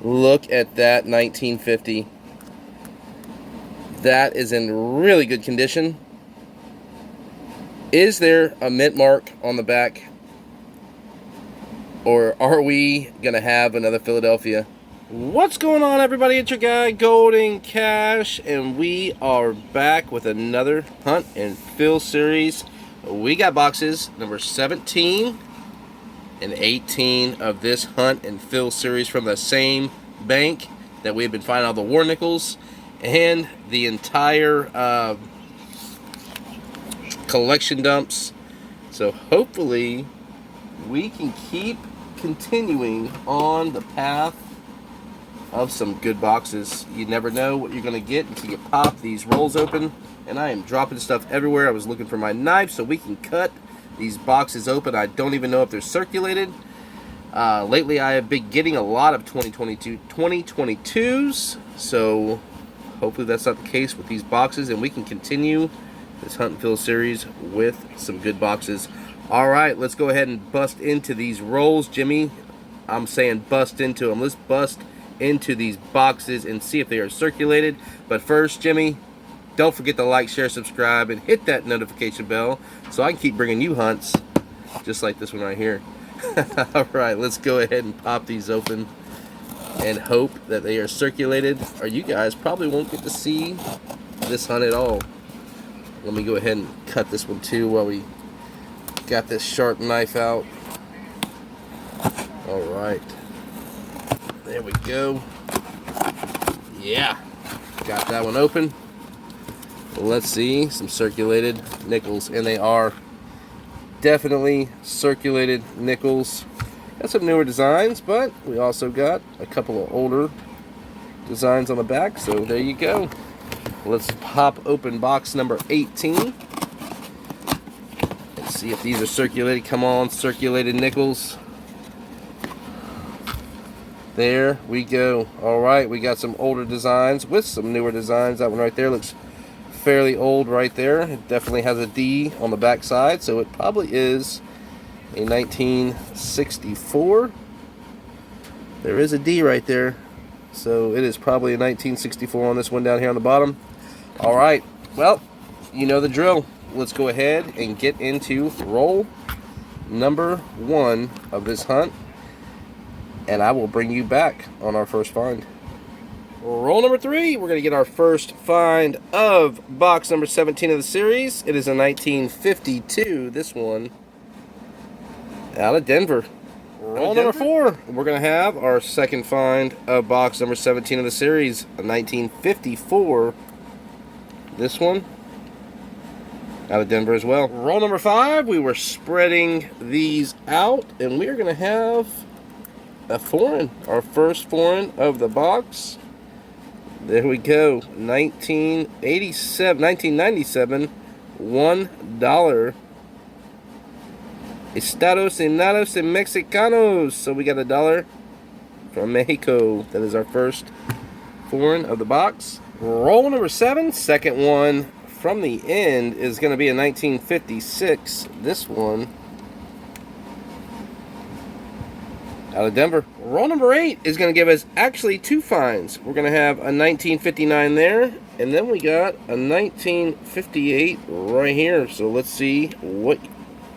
Look at that 1950. That is in really good condition. Is there a mint mark on the back? Or are we going to have another Philadelphia? What's going on, everybody? It's your guy, Golden Cash, and we are back with another Hunt and Fill series. We got boxes number 17 and 18 of this Hunt and Fill series from the same bank that we've been finding all the war nickels and the entire collection dumps. So hopefully we can keep continuing on the path of some good boxes. You never know what you're going to get until you pop these rolls open. And I am dropping stuff everywhere. I was looking for my knife so we can cut these boxes open. I don't even know if they're circulated. Lately I have been getting a lot of 2022s. So hopefully that's not the case with these boxes, and we can continue this Hunt and Fill series with some good boxes. Alright, let's go ahead and bust into these rolls. Jimmy, I'm saying bust into them. Let's bust into these boxes and see if they are circulated. But first, Jimmy, don't forget to like, share, subscribe, and hit that notification bell so I can keep bringing you hunts just like this one right here. Alright, let's go ahead and pop these open and hope that they are circulated, or you guys probably won't get to see this hunt at all. Let me go ahead and cut this one too while we got this sharp knife out. Alright, there we go. Yeah, got that one open. Let's see, some circulated nickels, and they are definitely circulated nickels. Got some newer designs, but we also got a couple of older designs on the back, so there you go. Let's pop open box number 18. Let's see if these are circulated. Come on, circulated nickels. There we go. Alright, we got some older designs with some newer designs. That one right there looks fairly old right there. It definitely has a D on the back side, so it probably is a 1964. There is a D right there, so it is probably a 1964 on this one down here on the bottom. Alright, well, you know the drill. Let's go ahead and get into roll number 1 of this hunt, and I will bring you back on our first find. Roll number 3, we're going to get our first find of box number 17 of the series. It is a 1952, this one, out of Denver. Roll number 4, we're going to have our second find of box number 17 of the series, a 1954, this one, out of Denver as well. Roll number 5, we were spreading these out, and we are going to have a foreign, our first foreign of the box. There we go, 1997, $1. Estados Unidos y Mexicanos. So we got $1 from Mexico. That is our first foreign of the box. Roll number 7, second one from the end is going to be a 1956. This one, out of Denver. Roll number 8 is going to give us actually 2 finds. We're going to have a 1959 there, and then we got a 1958 right here. So let's see what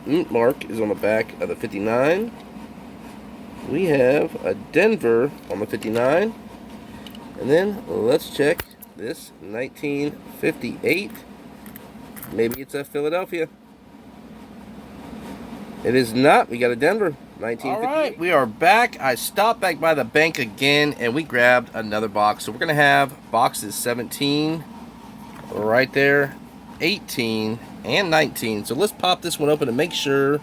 mark is on the back of the 59. We have a Denver on the 59, and then let's check this 1958. Maybe it's a Philadelphia. It is not. We got a Denver. 1958. Alright, we are back. I stopped back by the bank again, and we grabbed another box. So we're going to have boxes 17 right there, 18, and 19. So let's pop this one open and make sure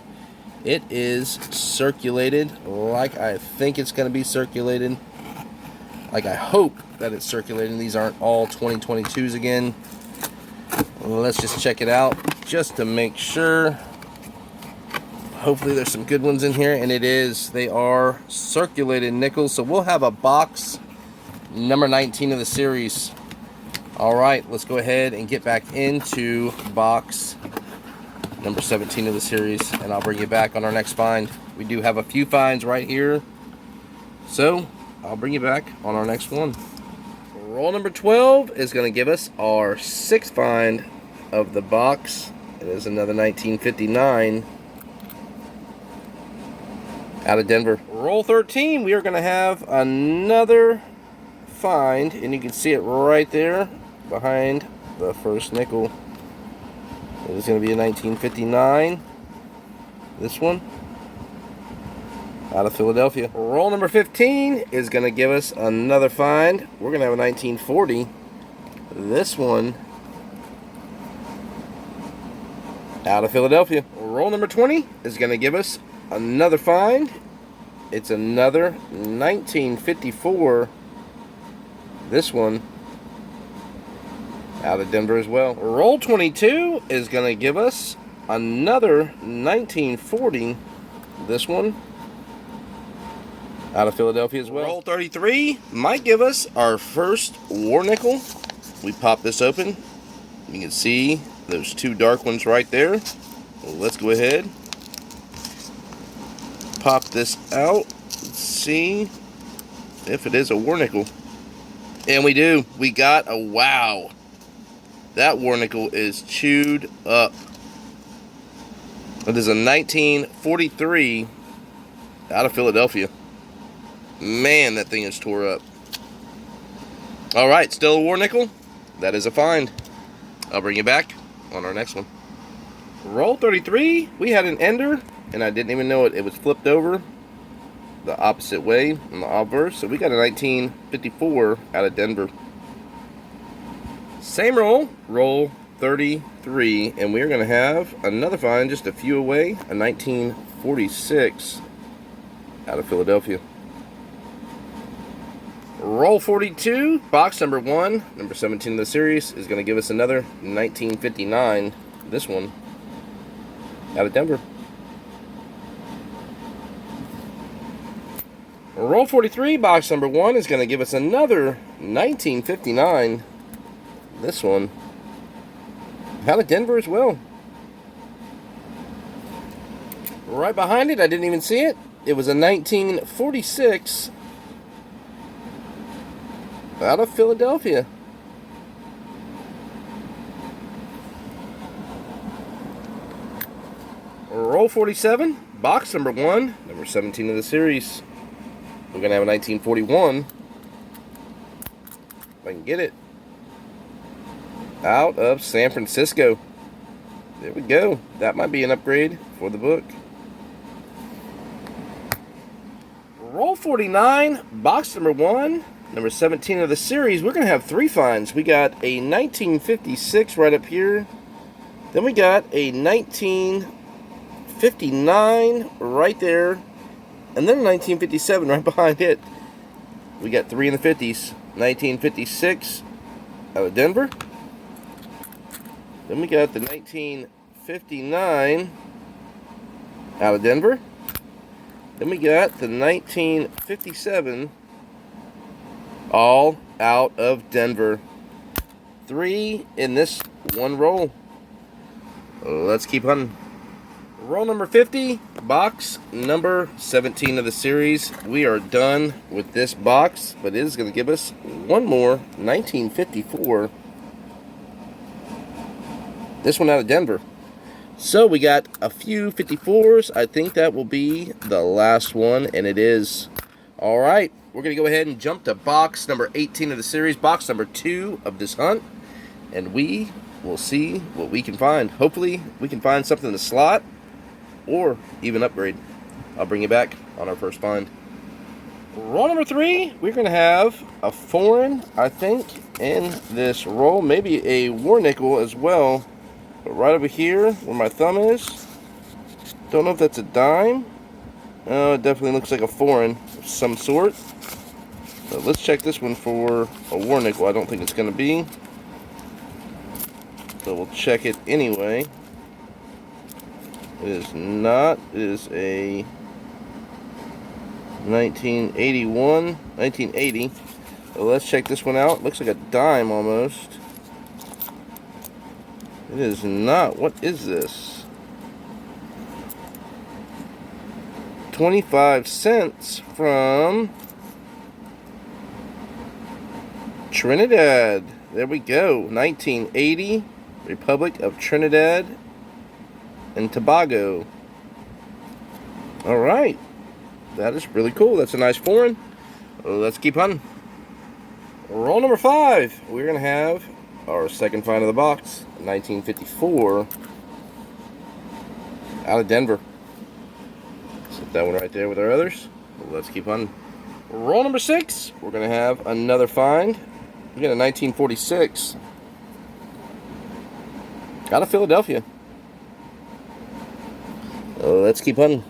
it is circulated like I think it's going to be circulated. Like I hope that it's circulated. These aren't all 2022s again. Let's just check it out just to make sure. Hopefully there's some good ones in here, and it is. They are circulated nickels. So we'll have a box number 19 of the series. Alright, let's go ahead and get back into box number 17 of the series, and I'll bring you back on our next find. We do have a few finds right here, so I'll bring you back on our next one. Roll number 12 is going to give us our 6th find of the box. It is another 1959 out of Denver. Roll 13, we are going to have another find, and you can see it right there behind the first nickel. It is going to be a 1959. This one out of Philadelphia. Roll number 15 is going to give us another find. We're going to have a 1940. This one out of Philadelphia. Roll number 20 is going to give us another find. It's another 1954. This one out of Denver as well. Roll 22 is going to give us another 1940. This one out of Philadelphia as well. Roll 33 might give us our first war nickel. We pop this open. You can see those 2 dark ones right there. Well, let's go ahead, pop this out. Let's see if it is a war nickel. And we do. We got a wow. That war nickel is chewed up. It is a 1943 out of Philadelphia. Man, that thing is tore up. Alright, still a war nickel. That is a find. I'll bring you back on our next one. Roll 33, we had an ender, and I didn't even know it. It was flipped over the opposite way in the obverse. So we got a 1954 out of Denver. Same roll, roll 33, and we're going to have another find just a few away, a 1946 out of Philadelphia. Roll 42, box number 1, number 17 of the series, is going to give us another 1959. This one out of Denver. Roll 43, box number 1, is going to give us another 1959. This one out of Denver as well. Right behind it, I didn't even see it. It was a 1946 out of Philadelphia. Roll 47, box number 1, number 17 of the series. We're going to have a 1941. If I can get it. Out of San Francisco. There we go. That might be an upgrade for the book. Roll 49, box number 1, number 17 of the series. We're going to have 3 finds. We got a 1956 right up here. Then we got a 1959 right there. And then a 1957 right behind it. We got 3 in the 50s. 1956 out of Denver. Then we got the 1959 out of Denver. Then we got the 1957 all out of Denver. 3 in this one roll. Let's keep hunting. Roll number 50, box number 17 of the series. We are done with this box, but it is going to give us one more 1954. This one out of Denver. So we got a few 54s. I think that will be the last one, and it is. All right, we're going to go ahead and jump to box number 18 of the series, box number 2 of this hunt, and we will see what we can find. Hopefully, we can find something in the slot or even upgrade. I'll bring you back on our first find. Roll number 3, we're going to have a foreign, I think, in this roll. Maybe a war nickel as well. But right over here, where my thumb is, don't know if that's a dime. Oh, it definitely looks like a foreign of some sort. But let's check this one for a war nickel. I don't think it's going to be. So we'll check it anyway. It is not. It is a 1980. So let's check this one out. Looks like a dime almost. It is not. What is this? 25 cents from Trinidad. There we go. 1980, Republic of Trinidad and Tobago. All right. That is really cool. That's a nice foreign. Let's keep hunting. Roll number 5. We're going to have our second find of the box. 1954. Out of Denver. Set that one right there with our others. Let's keep hunting. Roll number 6. We're going to have another find. We got a 1946. Out of Philadelphia. Let's keep hunting.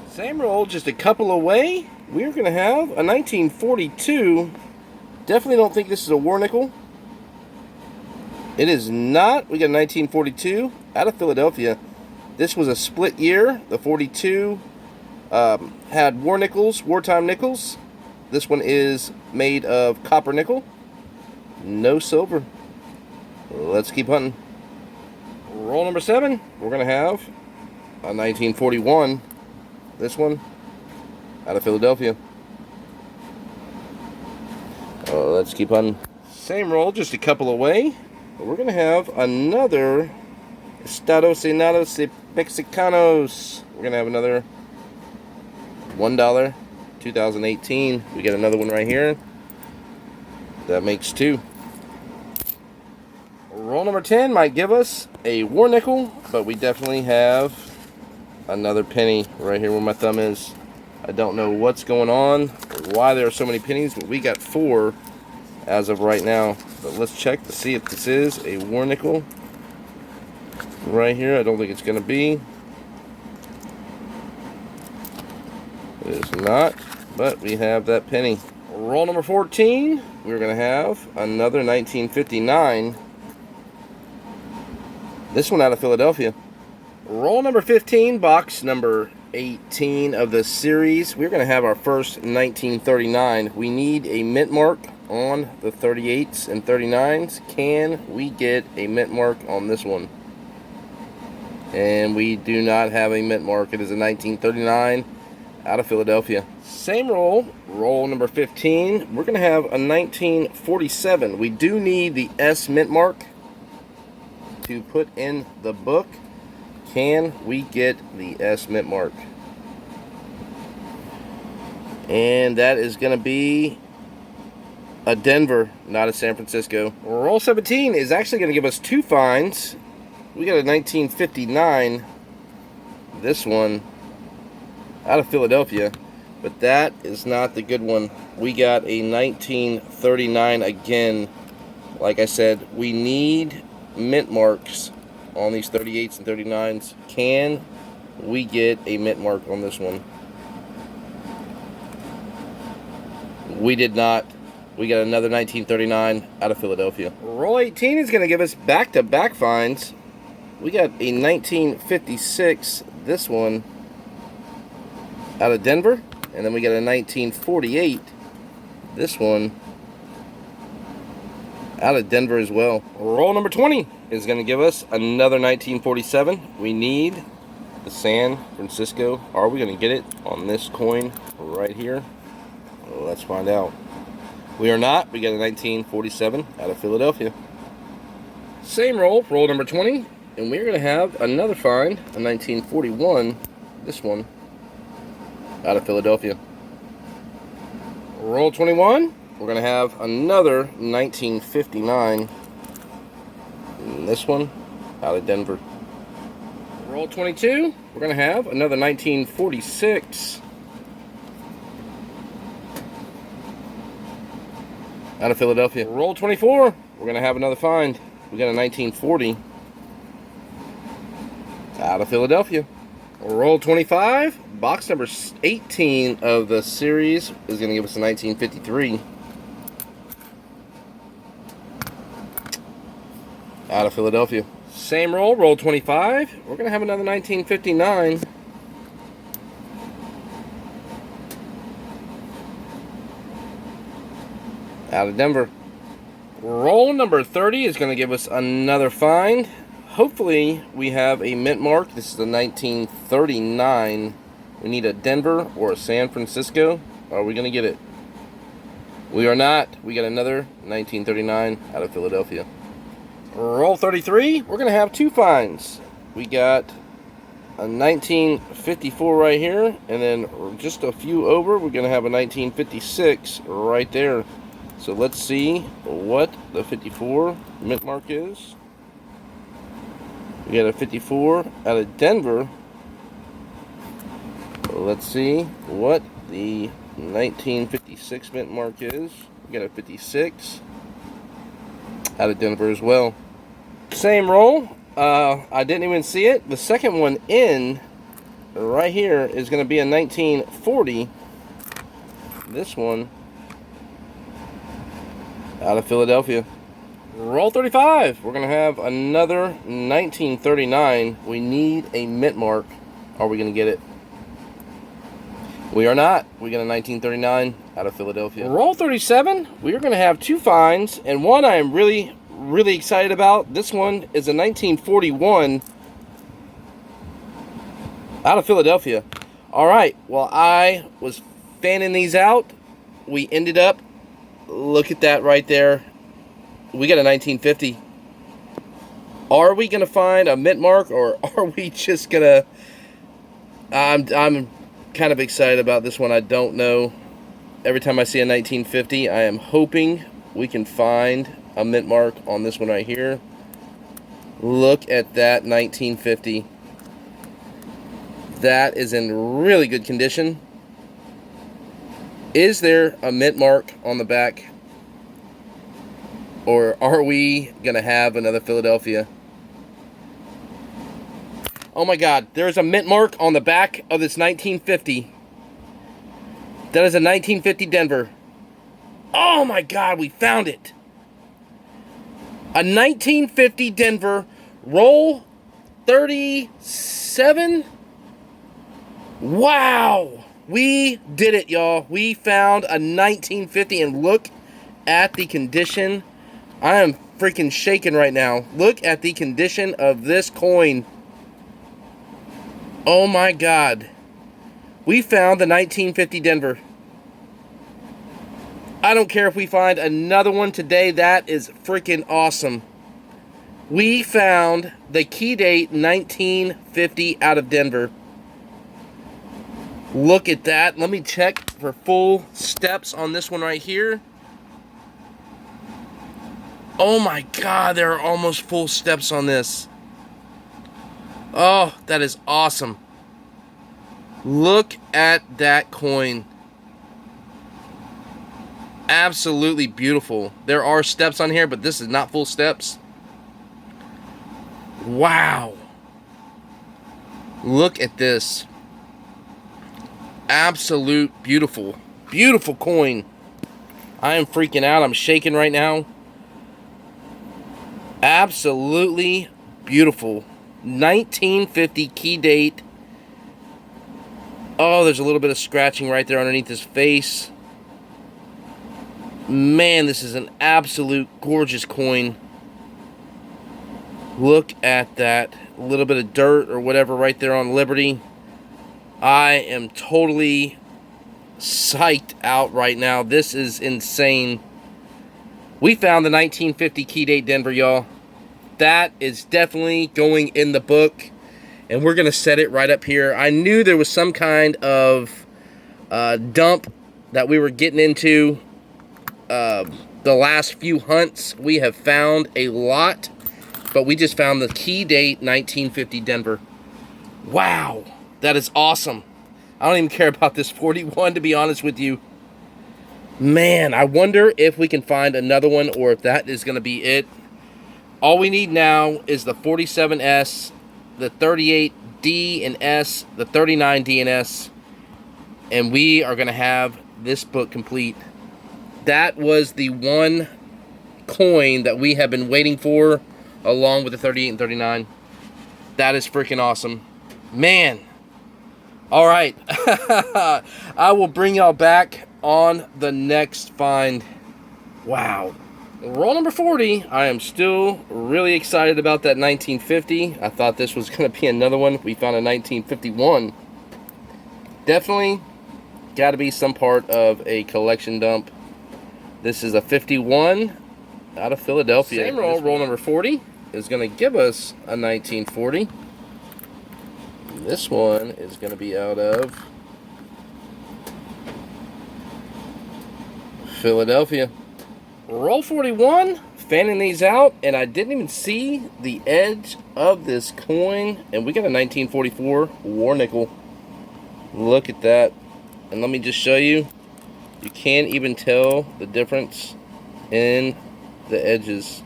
Same roll, just a couple away. We're going to have a 1942. Definitely don't think this is a war nickel. It is not. We got a 1942 out of Philadelphia. This was a split year. The 42 had war nickels, wartime nickels. This one is made of copper nickel. No silver. Let's keep hunting. Roll number 7. We're going to have a 1941. This one out of Philadelphia. Let's keep hunting. Same roll, just a couple away. We're going to have another Estados Unidos Mexicanos. We're going to have another $1, 2018. We got another one right here. That makes 2. Roll number 10 might give us a war nickel, but we definitely have another penny right here where my thumb is. I don't know what's going on, why there are so many pennies, but we got 4 as of right now. But let's check to see if this is a war nickel. Right here, I don't think it's going to be. It is not, but we have that penny. Roll number 14, we're going to have another 1959. This one out of Philadelphia. Roll number 15, box number 18 of the series. We're going to have our first 1939. We need a mint mark on the 38s and 39s. Can we get a mint mark on this one? And we do not have a mint mark. It is a 1939 out of Philadelphia. Same roll, roll number 15. We're going to have a 1947. We do need the S mint mark to put in the book. Can we get the S mint mark? And that is going to be a Denver, not a San Francisco. Roll 17 is actually going to give us 2 finds. We got a 1959. This one out of Philadelphia. But that is not the good one. We got a 1939 again. Like I said, we need mint marks on these 38s and 39s. Can we get a mint mark on this one? We did not. We got another 1939 out of Philadelphia. Roll 18 is going to give us back-to-back finds. We got a 1956, this one, out of Denver. And then we got a 1948, this one, out of Denver as well. Roll number 20 is going to give us another 1947. We need the San Francisco. Are we going to get it on this coin right here? Well, let's find out. We are not. We got a 1947 out of Philadelphia. Same roll, roll number 20. And we're going to have another find, a 1941, this one, out of Philadelphia. Roll 21. We're going to have another 1959. And this one out of Denver. Roll 22. We're going to have another 1946. Out of Philadelphia. Roll 24. We're going to have another find. We got a 1940. Out of Philadelphia. Roll 25. Box number 18 of the series is going to give us a 1953. Out of Philadelphia. Same roll, roll 25. We're going to have another 1959. Out of Denver. Roll number 30 is going to give us another find. Hopefully we have a mint mark. This is a 1939. We need a Denver or a San Francisco. Are we going to get it? We are not. We got another 1939 out of Philadelphia. Roll 33. We're going to have two finds. We got a 1954 right here, and then just a few over, we're going to have a 1956 right there. So let's see what the 54 mint mark is. We got a 54 out of Denver. Let's see what the 1956 mint mark is. We got a 56 out of Denver as well. Same roll. I didn't even see it. The second one in right here is going to be a 1940. This one out of Philadelphia. Roll 35. We're going to have another 1939. We need a mint mark. Are we going to get it? We are not. We got a 1939 out of Philadelphia. Roll 37. We are going to have two finds, and one I am really excited about. This one is a 1941 out of Philadelphia. All right. Well, I was fanning these out. We ended up, look at that right there. We got a 1950. Are we going to find a mint mark, or are we just going to... I'm kind of excited about this one. I don't know. Every time I see a 1950, I am hoping we can find a mint mark on this one right here. Look at that 1950. That is in really good condition. Is there a mint mark on the back? Or are we going to have another Philadelphia? Oh my God, there's a mint mark on the back of this 1950. That is a 1950 Denver. Oh my God, we found it. A 1950 Denver. Roll 37. Wow. We did it, y'all. We found a 1950, and look at the condition. I am freaking shaking right now. Look at the condition of this coin. Oh my God. We found the 1950 Denver. I don't care if we find another one today. That is freaking awesome. We found the key date 1950 out of Denver. Look at that. Let me check for full steps on this one right here. Oh my God, there are almost full steps on this. Oh, that is awesome. Look at that coin. Absolutely beautiful. There are steps on here, but this is not full steps. Wow. Look at this. Absolute beautiful. Beautiful coin. I am freaking out. I'm shaking right now. Absolutely beautiful. 1950 key date. Oh, there's a little bit of scratching right there underneath his face. Man, this is an absolute gorgeous coin. Look at that. A little bit of dirt or whatever right there on Liberty. I am totally psyched out right now. This is insane. We found the 1950 key date Denver, y'all. That is definitely going in the book. And we're going to set it right up here. I knew there was some kind of dump that we were getting into. The last few hunts, we have found a lot. But we just found the key date 1950 Denver. Wow. That is awesome. I don't even care about this 41, to be honest with you. Man, I wonder if we can find another one, or if that is going to be it. All we need now is the 47S, the 38D and S, the 39D and S, and we are going to have this book complete. That was the one coin that we have been waiting for, along with the 38 and 39. That is freaking awesome. Man. All right. I will bring y'all back on the next find. Wow. Roll number 40. I am still really excited about that 1950. I thought this was going to be another one. We found a 1951. Definitely got to be some part of a collection dump. This is a 51 out of Philadelphia. Same roll, roll number 40 is going to give us a 1940. This one is going to be out of Philadelphia. Roll 41, fanning these out, and I didn't even see the edge of this coin, and we got a 1944 war nickel. Look at that. And let me just show you. You can't even tell the difference in the edges.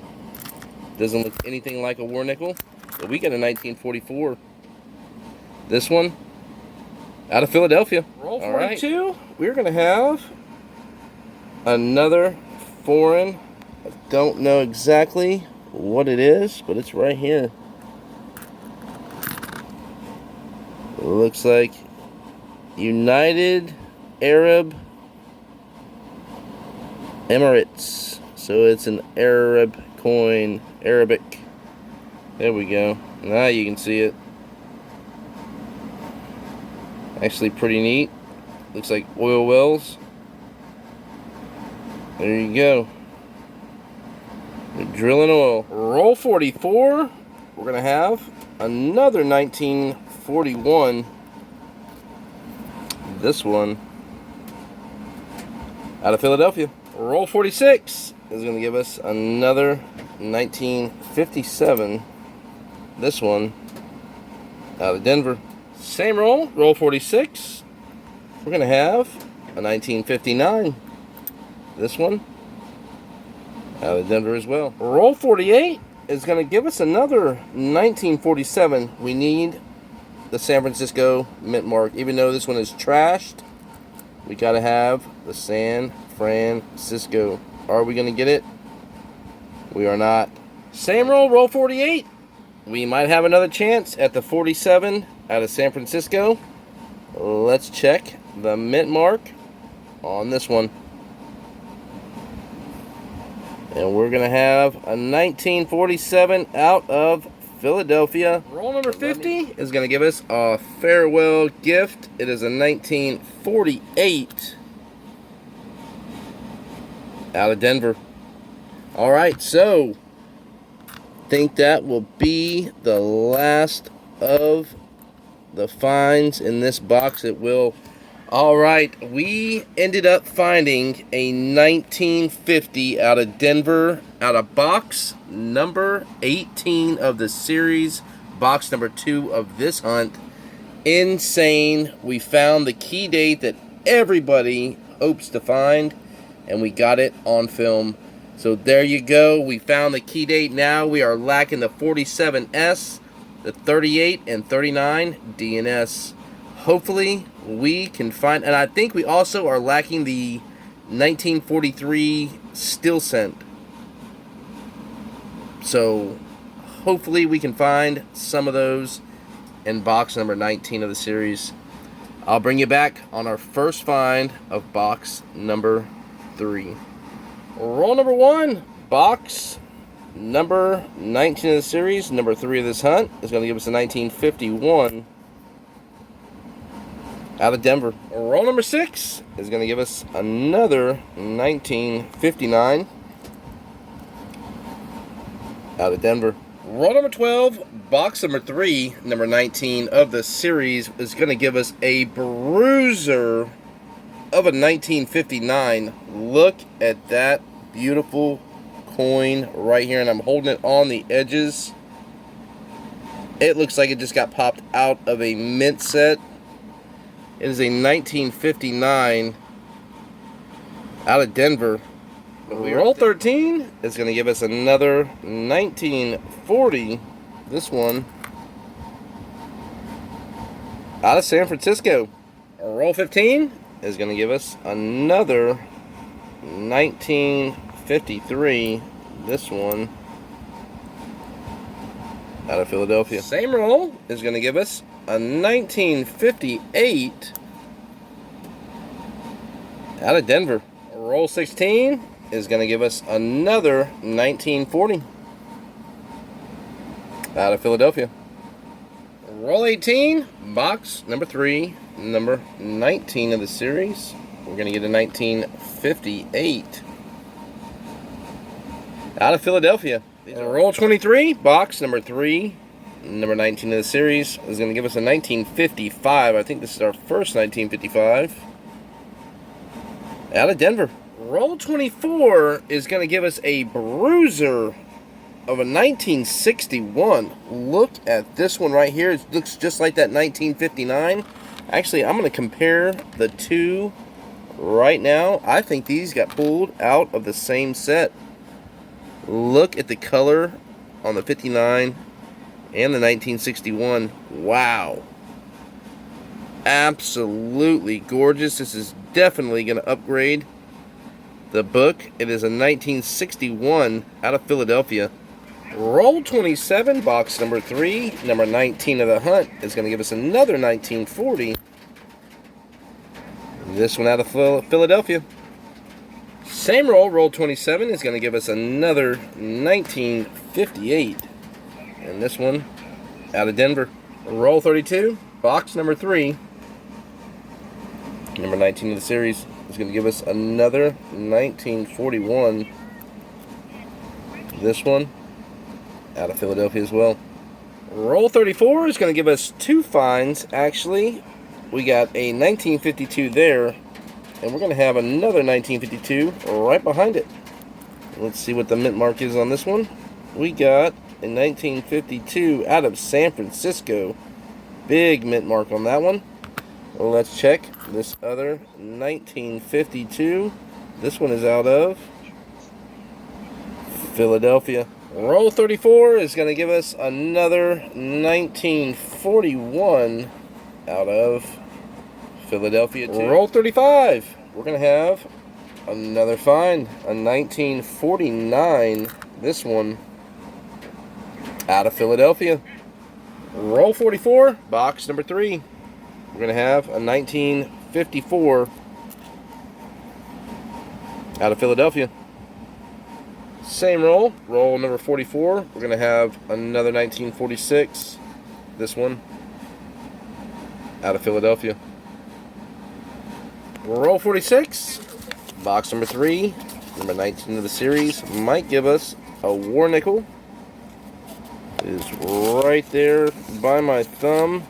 Doesn't look anything like a war nickel. But we got a 1944. This one out of Philadelphia. Roll 42. Right. We're going to have another foreign. I don't know exactly what it is, but it's right here. It looks like United Arab Emirates. So it's an Arab coin, Arabic. There we go. Now you can see it. Actually pretty neat. Looks like oil wells. There you go. They're drilling oil. Roll 44. We're going to have another 1941. This one out of Philadelphia. Roll 46 is going to give us another 1957. This one out of Denver. Same roll, roll 46. We're going to have a 1959. This one out of Denver as well. Roll 48 is going to give us another 1947. We need the San Francisco mint mark. Even though this one is trashed, we got to have the San Francisco. Are we going to get it? We are not. Same roll, roll 48. We might have another chance at the 47 out of San Francisco. Let's check the mint mark on this one. And we're going to have a 1947 out of Philadelphia. Roll number 50 is going to give us a farewell gift. It is a 1948 out of Denver. All right, so I think that will be the last of the finds in this box. It will. All right, we ended up finding a 1950 out of Denver, out of box number 18 of the series, box number 2 of this hunt. Insane. We found the key date that everybody hopes to find, and we got it on film. So there you go. We found the key date. Now we are lacking the 47S, the 38 and 39 DNS. Hopefully we can find, and I think we also are lacking the 1943 still scent. So hopefully we can find some of those in box number 19 of the series. I'll bring you back on our first find of box number 3. Roll number 1, box number 19 of the series, number 3 of this hunt, is going to give us a 1951 out of Denver. Roll number 6 is going to give us another 1959 out of Denver. Roll number 12, box number 3, number 19 of the series, is going to give us a bruiser of a 1959. Look at that beautiful coin right here, and I'm holding it on the edges. It looks like it just got popped out of a mint set. It is a 1959 out of Denver. Roll 13 is going to give us another 1940. This one out of San Francisco. Roll 15 is going to give us another 1953. This one out of Philadelphia. Same roll is going to give us a 1958 out of Denver. Roll 16 is going to give us another 1940 out of Philadelphia. Roll 18, box number 3, number 19 of the series. We're going to get a 1958 Out of Philadelphia. Roll 23, box number 3, number 19 of the series, is going to give us a 1955. I think this is our first 1955. Out of Denver. Roll 24 is going to give us a bruiser of a 1961. Look at this one right here. It looks just like that 1959. Actually, I'm going to compare the two right now. I think these got pulled out of the same set. Look at the color on the 59 and the 1961. Wow. Absolutely gorgeous. This is definitely going to upgrade the book. It is a 1961 out of Philadelphia. Roll 27, box number 3, number 19 of the hunt is going to give us another 1940. This one out of Philadelphia. Same roll, roll 27, is going to give us another 1958. And this one out of Denver. Roll 32, box number 3, number 19 of the series, is going to give us another 1941. This one out of Philadelphia as well. Roll 34 is going to give us 2 finds, actually. We got a 1952 there, and we're going to have another 1952 right behind it. Let's see what the mint mark is on this one. We got a 1952 out of San Francisco. Big mint mark on that one. Well, let's check this other 1952. This one is out of Philadelphia. Roll 34 is going to give us another 1941 out of Philadelphia too. Roll 35. We're going to have another find, a 1949. This one out of Philadelphia. Roll 44, box number 3. We're going to have a 1954 out of Philadelphia. Same roll, roll number 44. We're going to have another 1946. This one out of Philadelphia. Roll 46, box number 3, number 19 of the series, might give us a war nickel. It is right there by my thumb.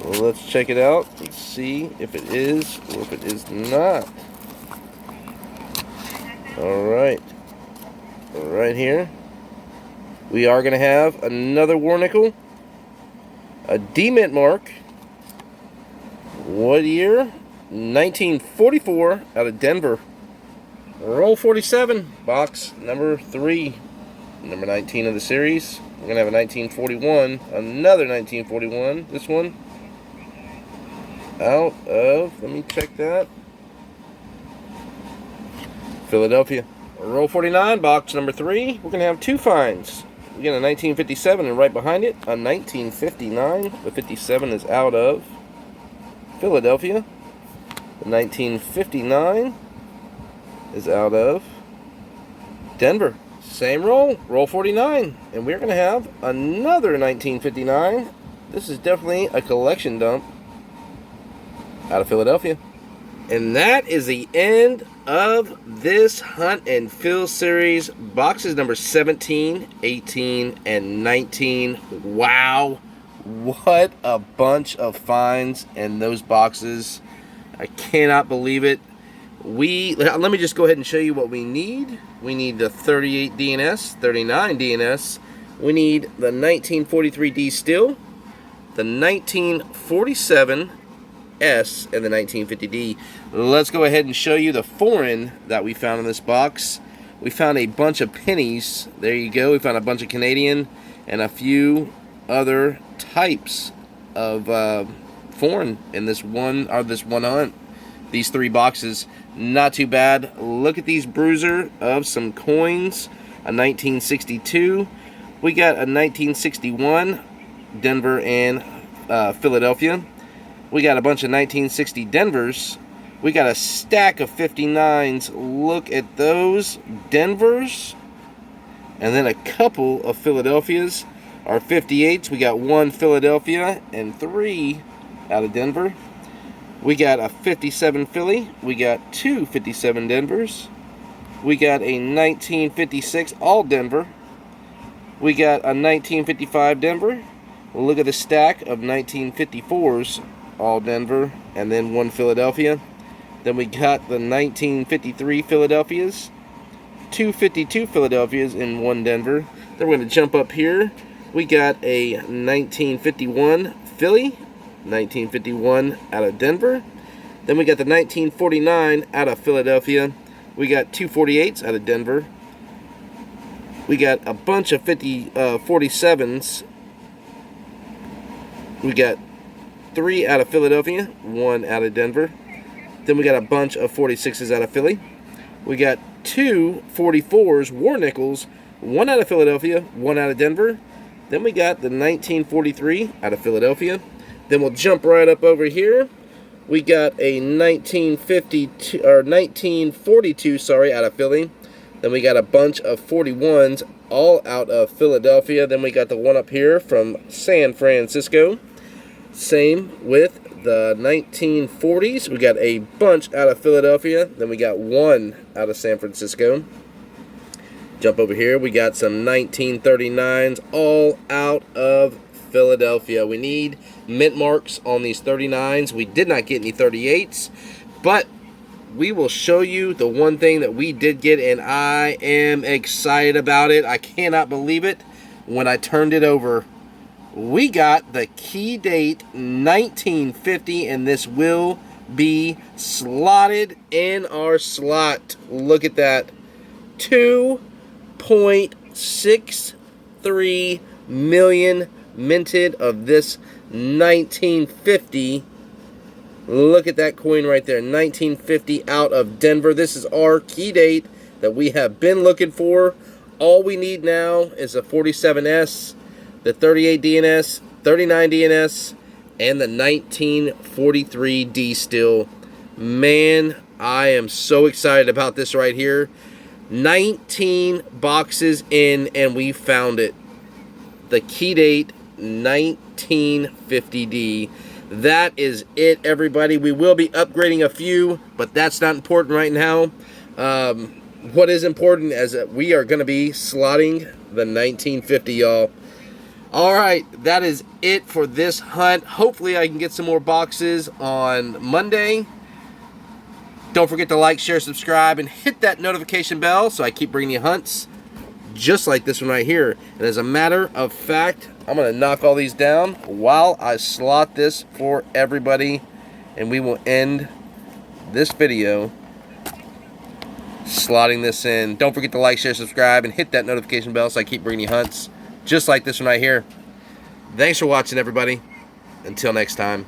Let's check it out and see if it is or if it is not. Alright. Right here. We are going to have another war nickel. A D-mint mark. What year? 1944 out of Denver. Roll 47, box number 3, number 19 of the series. We're going to have a 1941, another 1941. This one out of, let me check that, Philadelphia. Roll 49, box number 3. We're going to have 2 finds. We get a 1957 and right behind it, a 1959. The 57 is out of Philadelphia. The 1959 is out of Denver. Same roll, roll 49. And we're going to have another 1959. This is definitely a collection dump out of Philadelphia. And that is the end of this Hunt and Fill series. Boxes number 17, 18, and 19. Wow. What a bunch of finds in those boxes. I cannot believe it. Let me just go ahead and show you what we need. We need the 38 DNS, 39 DNS. We need the 1943D Steel, the 1947 S, and the 1950D. Let's go ahead and show you the foreign that we found in this box. We found a bunch of pennies. There you go. We found a bunch of Canadian and a few other types of foreign in this one hunt. These 3 boxes, not too bad. Look at these bruiser of some coins. A 1962. We got a 1961 Denver and Philadelphia. We got a bunch of 1960 Denvers. We got a stack of 59s. Look at those Denvers. And then a couple of Philadelphias. Our 58s, we got 1 Philadelphia and 3 out of Denver. We got a 57 Philly. We got 2 57 Denvers. We got a 1956 all Denver. We got a 1955 Denver. Look at the stack of 1954s all Denver, and then one Philadelphia. Then we got the 1953 Philadelphias, 252 Philadelphias in one Denver. Then we're going to jump up here. We got a 1951 Philly, 1951 out of Denver. Then we got the 1949 out of Philadelphia. We got 248s out of Denver. We got a bunch of 47s. We got 3 out of Philadelphia, 1 out of Denver. Then we got a bunch of 46s out of Philly. We got 2 44s, War Nickels, 1 out of Philadelphia, 1 out of Denver. Then we got the 1943 out of Philadelphia. Then we'll jump right up over here. We got a 1942, out of Philly. Then we got a bunch of 41s, all out of Philadelphia. Then we got the one up here from San Francisco. Same with the 1940s. We got a bunch out of Philadelphia. Then we got 1 out of San Francisco. Jump over here. We got some 1939s, all out of Philadelphia. We need mint marks on these 39s. We did not get any 38s, but we will show you the one thing that we did get, and I am excited about it. I cannot believe it when I turned it over. We got the key date 1950, and this will be slotted in our slot. Look at that. 2.63 million minted of this 1950. Look at that coin right there, 1950 out of Denver. This is our key date that we have been looking for. All we need now is a 47S, the 38 DNS, 39 DNS, and the 1943 D still. Man, I am so excited about this right here. 19 boxes in, and we found it. The key date 1950D. That is it, everybody. We will be upgrading a few, but that's not important right now. What is important is that we are going to be slotting the 1950, y'all. All right, that is it for this hunt. Hopefully I can get some more boxes on Monday. Don't forget to like, share, subscribe, and hit that notification bell so I keep bringing you hunts just like this one right here. And as a matter of fact, I'm going to knock all these down while I slot this for everybody, and we will end this video slotting this in. Don't forget to like, share, subscribe, and hit that notification bell so I keep bringing you hunts just like this one right here. Thanks for watching, everybody. Until next time.